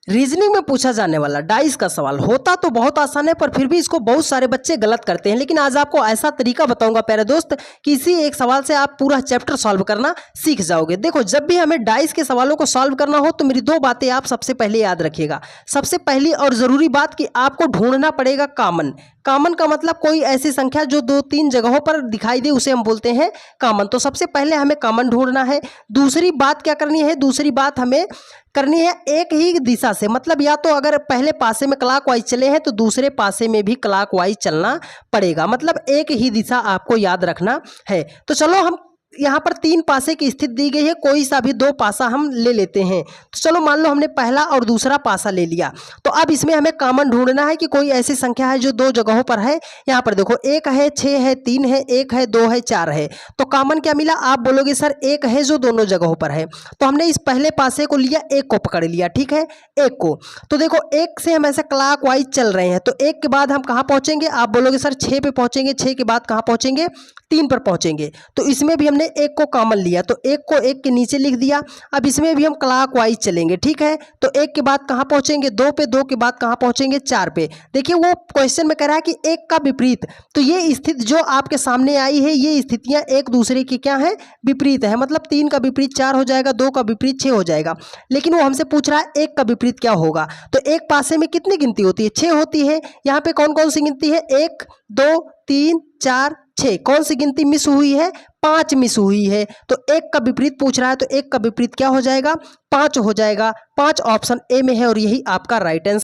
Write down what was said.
Reasoning में पूछा जाने वाला डाइस का सवाल होता तो बहुत आसान है, पर फिर भी इसको बहुत सारे बच्चे गलत करते हैं। लेकिन आज आपको ऐसा तरीका बताऊंगा प्यारे दोस्त कि इसी एक सवाल से आप पूरा चैप्टर सॉल्व करना सीख जाओगे। देखो, जब भी हमें डाइस के सवालों को सॉल्व करना हो तो मेरी दो बातें आप सबसे पहले याद रखिएगा। सबसे पहली और ज़रूरी बात कि आपको ढूंढना पड़ेगा कॉमन। कॉमन का मतलब कोई ऐसी संख्या जो दो तीन जगहों पर दिखाई दे उसे हम बोलते हैं कॉमन। तो सबसे पहले हमें कॉमन ढूंढना है। दूसरी बात क्या करनी है? दूसरी बात हमें करनी है एक ही दिशा से, मतलब या तो अगर पहले पासे में क्लॉकवाइज चले हैं तो दूसरे पासे में भी क्लॉकवाइज चलना पड़ेगा, मतलब एक ही दिशा आपको याद रखना है। तो चलो, हम यहाँ पर तीन पासे की स्थिति दी गई है, कोई सा भी दो पासा हम ले लेते हैं। तो चलो, मान लो हमने पहला और दूसरा पासा ले लिया। तो अब इसमें हमें कॉमन ढूंढना है कि कोई ऐसी संख्या है जो दो जगहों पर है। यहाँ पर देखो, एक है, 6 है, 3 है, 1 है, 2 है, 4 है। तो कॉमन क्या मिला? आप बोलोगे सर एक है जो दोनों जगहों पर है। तो हमने इस पहले पासे को लिया, एक को पकड़ लिया, ठीक है, एक को। तो देखो, एक से हम ऐसे क्लॉकवाइज चल रहे हैं, तो एक के बाद हम कहाँ पहुंचेंगे? आप बोलोगे सर 6 पे पहुंचेंगे। 6 के बाद कहाँ पहुंचेंगे? 3 पर पहुंचेंगे। तो इसमें भी हमने एक को कॉमन लिया, तो एक को एक के नीचे लिख दिया। अब इसमें भी हम क्लॉकवाइज चलेंगे, ठीक है। तो एक के बाद कहाँ पहुंचेंगे? 2 पे। 2 के बाद कहाँ पहुंचेंगे? 4 पे। देखिए, वो क्वेश्चन में कह रहा है कि एक का विपरीत। तो ये स्थिति जो आपके सामने आई है, ये स्थितियां एक दूसरे की क्या है? विपरीत है। मतलब 3 का विपरीत 4 हो जाएगा, 2 का विपरीत 6 हो जाएगा। लेकिन वो हमसे पूछ रहा है एक का विपरीत क्या होगा। तो एक पासे में कितनी गिनती होती है? 6 होती है। यहाँ पे कौन कौन सी गिनती है? 1 2 3 4 6। कौन सी गिनती मिस हुई है? 5 मिस हुई है। तो एक का विपरीत पूछ रहा है, तो एक का विपरीत क्या हो जाएगा? 5 हो जाएगा। 5 ऑप्शन ए में है और यही आपका राइट आंसर